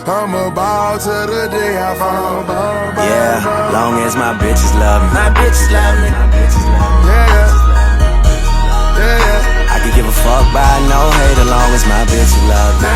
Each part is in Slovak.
I'm about to the day I fall. Yeah, long as my bitches love me. My bitches love me. Yeah, yeah. I could give a fuck by no hate, as long as my bitches love me.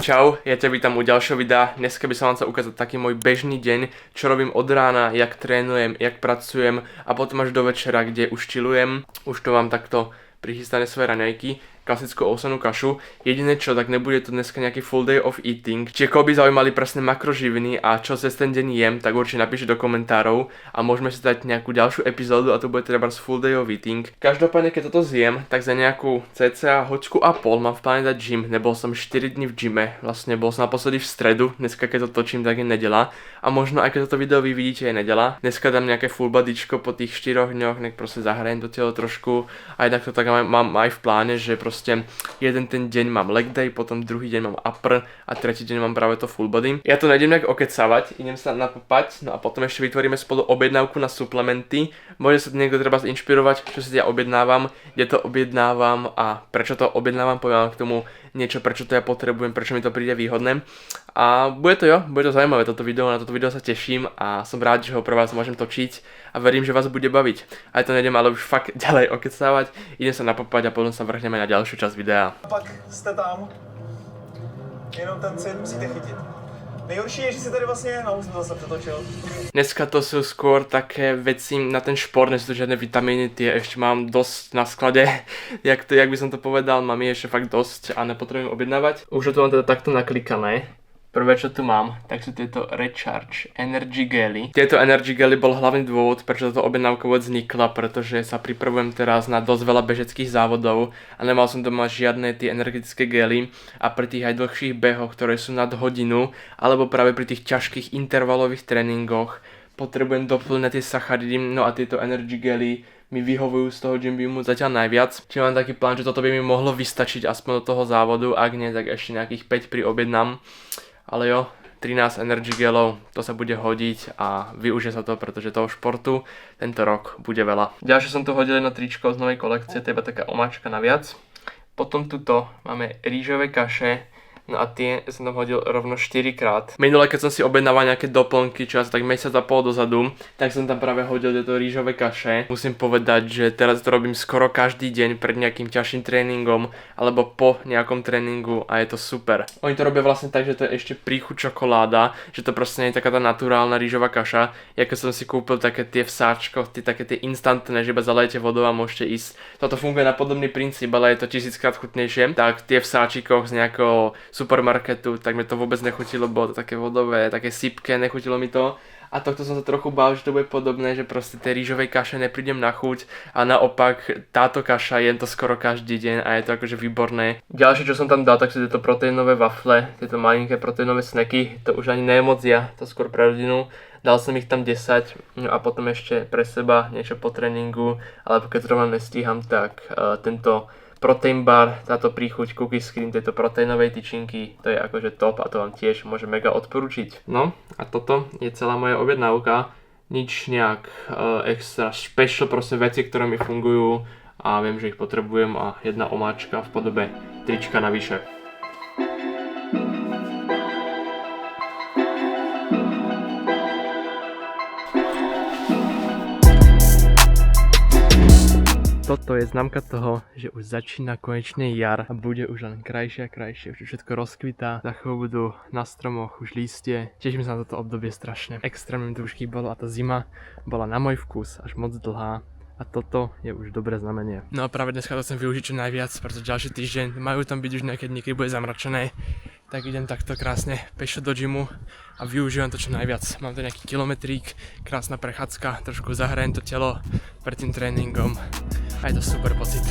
Čau, ja ťa vítam u ďalšieho videa. Dneska by som vám chcel ukázať taký môj bežný deň, čo robím od rána, jak trénujem, jak pracujem a potom až do večera, kde už chillujem. Už to mám takto prichystané svoje raňajky, klasickú ovsenú kašu. Jediné čo, tak nebude to dneska nejaký full day of eating. Čiže koho by zaujímali presne makroživiny a čo cez ten deň jem, tak určite napíšte do komentárov a môžeme si dať nejakú ďalšiu epizódu a to bude teda full day of eating. Každopádne keď toto zjem, tak za nejakú cca hoďku a pol mám v pláne dať gym. Nebol som 4 dní v gyme, vlastne bol som naposledy v stredu, dneska keď to točím, tak je nedeľa a možno aj keď toto video vy vidíte je nedeľa. Dneska dám nejaké full bodyčko po tých 4 dňoch, nech proste zahrajem do tela trošku a jednak to tak mám aj v pláne, že proste jeden ten deň mám leg day, potom druhý deň mám upper a tretí deň mám práve to full body. Ja to nejdem nejak okecávať, idem sa napapať, no a potom ešte vytvoríme spolu objednávku na suplementy. Môže sa niekto treba inšpirovať, čo si ja objednávam, kde to objednávam a prečo to objednávam, poviem vám k tomu niečo, prečo to ja potrebujem, prečo mi to príde výhodné. A bude to zaujímavé toto video, na toto video sa teším a som rád, že ho pre vás môžem točiť a verím, že vás bude baviť. Aj to nejdem ale už fakt ďalej okecávať, idem sa napapať a potom sa vrhneme na ďalšiu časť videa. Pak jste tam, jenom ten svět musíte chytit. Nejhorší je, že si tady vlastně na úzdu zase přetočil. Dneska to sú skôr také veci na ten šport, nie sú to žiadne vitamíny, tie ešte mám dosť na sklade, jak by som to povedal, mám ich ešte fakt dosť a nepotrebujem objednávať. Už to mám teda takto naklikané. Prvé, čo tu mám, tak sú tieto Recharge Energy Gely. Tieto Energy Gely bol hlavný dôvod, prečo táto objednávka vôbec vznikla, pretože sa pripravujem teraz na dosť veľa bežeckých závodov a nemal som doma žiadne tie energetické gely a pri tých aj dlhších behoch, ktoré sú nad hodinu, alebo práve pri tých ťažkých intervalových tréningoch potrebujem doplňať tie sacharidy, no a tieto Energy Gely mi vyhovujú z toho Gym Beamu zatiaľ najviac. Čiže mám taký plán, že toto by mi mohlo vystačiť aspoň do toho závodu, ak nie, tak ešte nejakých 5 priobjednám. Ale jo, 13 energy gelov, to sa bude hodiť a využije sa to, pretože toho športu tento rok bude veľa. Ďalšie som tu hodil jedno tričko z novej kolekcie, to je iba taká omáčka naviac. Potom tuto máme rýžové kaše, no a tie som tam hodil rovno 4 krát. Minule, keď som si objednával nejaké doplnky, čo asi tak mesiac a pol dozadu, tak som tam práve hodil tieto rýžové kaše. Musím povedať, že teraz to robím skoro každý deň pred nejakým ťažším tréningom alebo po nejakom tréningu a je to super. Oni to robia vlastne tak, že to je ešte príchuť čokoláda, že to proste nie je taká tá naturálna rýžová kaša. Ja keď som si kúpil také tie v sáčkoch, také tie instantné, že iba zalejete vodou a môžete ísť. Toto funguje na podobný princíp, ale je to 1000-krát chutnejšie. Tak tie v sáčikoch z nejakého supermarketu, tak mi to vôbec nechutilo, bolo to také vodové, také sypké, nechutilo mi to. A tohto som sa trochu bál, že to bude podobné, že proste tej rýžovej kaše neprídem na chuť a naopak táto kaša jem to skoro každý deň a je to akože výborné. Ďalšie, čo som tam dal, tak sú tieto proteínové wafle, tieto malinké proteínové snacky, to už ani nie je moc ja, to skôr pre rodinu. Dal som ich tam 10 no a potom ešte pre seba niečo po tréningu, alebo keď zrovna nestíham, tak tento protein bar, táto príchuť cookies cream, tieto proteínovej tyčinky, to je akože top a to vám tiež môžem mega odporučiť. No a toto je celá moja objednávka, nič nejak extra special, proste veci, ktoré mi fungujú a viem, že ich potrebujem a jedna omáčka v podobe trička navyše. Toto je známka toho, že už začína konečne jar a bude už len krajšie a krajšie, už všetko rozkvitá, za chvíľu budú na stromoch už lístie. Teším sa na toto obdobie strašne. Extrémne mi to už chýbalo a tá zima bola na môj vkus až moc dlhá. A toto je už dobré znamenie. No a práve dneska to chcem využiť čo najviac, pretože ďalší týždeň majú tam byť už nejaké dni, keď bude zamračené. Tak idem takto krásne pešo do gymu a využívam to čo najviac. Mám to nejaký kilometrík, krásna prechádzka, trošku zahrajem to telo pred tým tréningom a je to super pocit.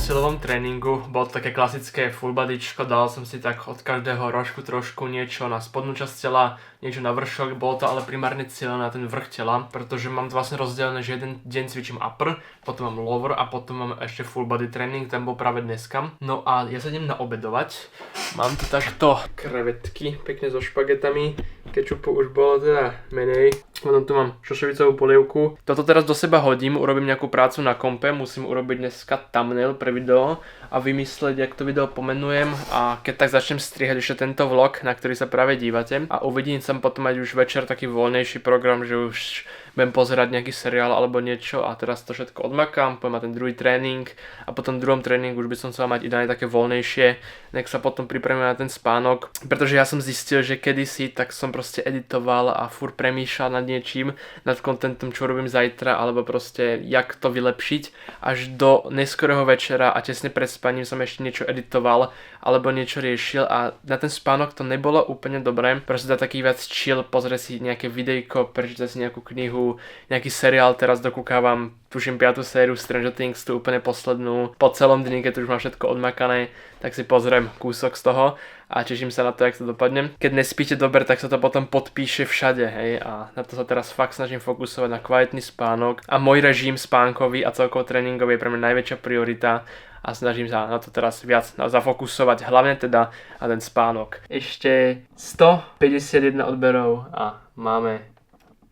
silovom tréninku, bolo to také klasické full bodyčko, dal som si tak od každého rožku trošku niečo na spodnú časť tela, niečo na vršok, bolo to ale primárne cieľené na ten vrch tela, pretože mám to vlastne rozdelené, že jeden deň cvičím upper, potom mám lower a potom mám ešte full body tréning, ten bol práve dneska. No a ja sa idem naobedovať, mám tu takto krevetky, pekne so špagetami, kečupu už bolo teda menej, potom tu mám šošovicovú polievku. Toto teraz do seba hodím, urobím nejakú prácu na kompe, musím urobiť dneska thumbnail pre video a vymysleť, jak to video pomenujem a keď tak začnem strihať ešte tento vlog, na ktorý sa práve dívate a uvidím sa potom mať už večer taký voľnejší program, že už budem pozerať nejaký seriál alebo niečo a teraz to všetko odmakám, poďme na ten druhý tréning a potom v druhom tréningu už by som chcel mať ideálne také voľnejšie, nech sa potom pripravím na ten spánok, pretože ja som zistil, že kedysi tak som proste editoval a furt premýšľal nad niečím, nad kontentom, čo robím zajtra alebo proste jak to vylepšiť až do neskorého večera a tesne pred spaním som ešte niečo editoval alebo niečo riešil a na ten spánok to nebolo úplne dobré, proste dá taký viac chill, pozrieť si nejaké videjko, prečítať si nejakú knihu, nejaký seriál, teraz dokúkávam, tuším 5. sériu Stranger Things, tú úplne poslednú, po celom dni, keď už mám všetko odmakané, tak si pozriem kúsok z toho a teším sa na to, jak to dopadne. Keď nespíte dobre, tak sa to potom podpíše všade, hej, a na to sa teraz fakt snažím fokusovať na kvalitný spánok a môj režim spánkový a celkovo tréningový je pre mňa najväčšia priorita a snažím sa na to teraz viac zafokusovať, hlavne teda na ten spánok. Ešte 151 odberov a máme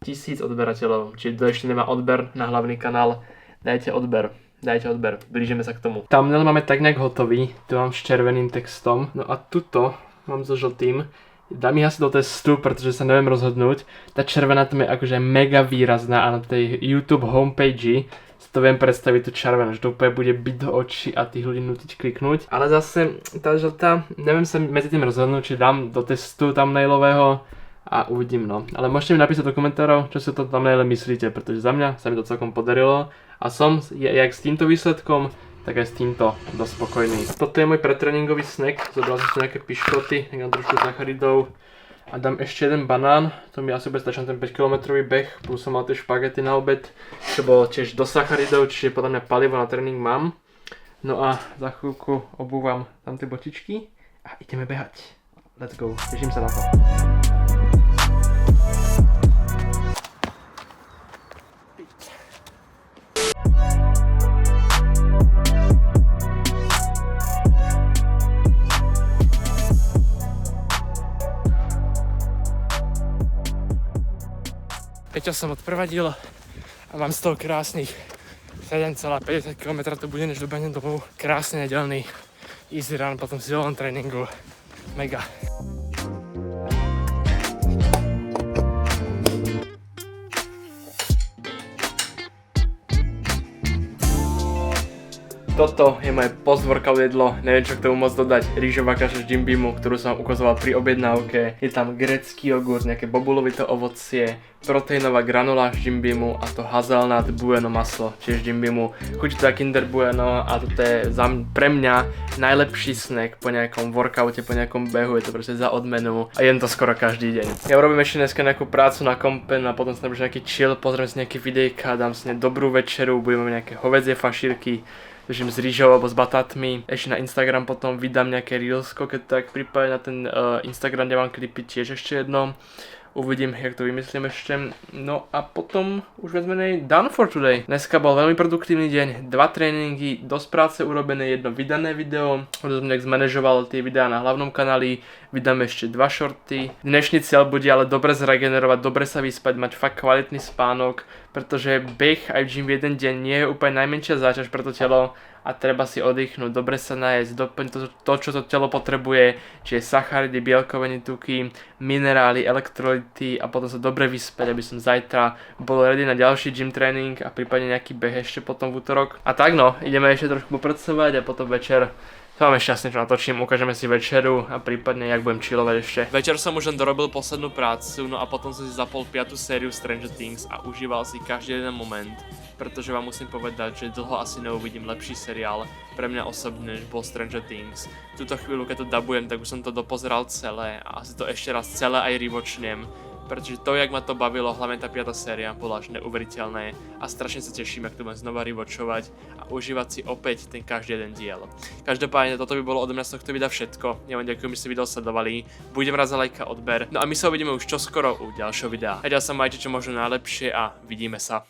1000 odberateľov, čiže kto ešte nemá odber na hlavný kanál, dajte odber, blížime sa k tomu. Thumbnail máme tak nejak hotový, tu mám s červeným textom, no a tuto mám so žltým. Dám ich asi do testu, pretože sa neviem rozhodnúť. Tá červená tam je akože mega výrazná a na tej YouTube homepage si to viem predstaviť tú červenú, že to úplne bude byť do očí a tých ľudí nutiť kliknúť. Ale zase tá žltá, neviem sa medzi tým rozhodnúť, či dám do testu thumbnailového a uvidím, no. Ale môžete mi napísať do komentárov, čo si o tom thumbnaile myslíte, pretože za mňa sa mi to celkom podarilo a som jak s týmto výsledkom, tak aj s týmto dosť spokojný. Toto je môj pretréningový snack, zobral som si nejaké piškoty, dám trošku sacharidov a dám ešte jeden banán, to mi asi bude stačiť ten 5 km beh, plus som mal tie špagety na obed, čo bolo tiež do sacharidov, čiže podľa mňa palivo na tréning mám. No a za chvíľku obúvam tam tie botičky a ideme behať. Let's go, teším sa na to. Peťa som odprevadil a mám z toho krásnych 7,50 km to bude, než dobehnem domov. Krásny nedeľný easy run po tom silovom tréningu. Mega. Toto je moje post-workout jedlo, neviem čo k tomu môcť dodať. Rýžová kaša z Jim Beamu, ktorú som ukazoval pri objednávke. Je tam grécky jogurt, nejaké bobulovité ovocie, proteínová granula z Jim Beamu a to hazelnut bueno maslo, čiže z Jim Beamu. Chutí to Kinder Bueno a toto je pre mňa najlepší snack po nejakom workoute, po nejakom behu, je to proste za odmenu a jem to skoro každý deň. Ja urobím ešte dneska nejakú prácu na kompe a potom si napríklad nejaký chill, pozriem si nejaké videjka, dám si dobrú večeru, budeme mať nejaké hovädzie fašírky, držím s rýžou alebo s batátmi. Ešte na Instagram potom vydám nejaké reelsko, keď tak pripájem na ten Instagram, kde mám klipy tiež ešte jedno. Uvidím, jak to vymyslím ešte. No a potom už viac menej done for today. Dneska bol veľmi produktívny deň, 2 tréningy, dosť práce urobené, jedno vydané video. Už som nejak zmanéžoval tie videá na hlavnom kanáli, vydám ešte 2 shorty. Dnešný cieľ bude ale dobre zregenerovať, dobre sa vyspať, mať fakt kvalitný spánok, pretože beh aj gym v jeden deň nie je úplne najmenšia záťaž pre to telo a treba si oddychnúť, dobre sa najesť, doplniť to, čo to telo potrebuje, čiže sacharidy, bielkoviny, tuky, minerály, elektrolyty a potom sa dobre vyspať, aby som zajtra bol ready na ďalší gym tréning a prípadne nejaký beh ešte potom v útorok. A tak no, ideme ešte trošku popracovať a potom večer máme šťastne, čo natočím, ukážeme si večeru a prípadne jak budem chillovať ešte. Večer som už len dorobil poslednú prácu, no a potom som si zapol 5. sériu Stranger Things a užíval si každý jeden moment, pretože vám musím povedať, že dlho asi neuvidím lepší seriál pre mňa osobne, než bol Stranger Things. Túto chvíľu, keď to dabujem, tak už som to dopozeral celé a asi to ešte raz celé aj rewatchnem, pretože to, jak ma to bavilo, hlavne tá 5. séria, bola až neuveriteľné a strašne sa teším, ak to budem znova rewatchovať a užívať si opäť ten každý jeden diel. Každopádne toto by bolo odo mňa z tohto videa všetko. Ja vám ďakujem, že ste video sledovali. Budem rád za lajka, odber. No a my sa uvidíme už čoskoro u ďalšieho videa. A ďalej sa majte čo možno najlepšie a vidíme sa.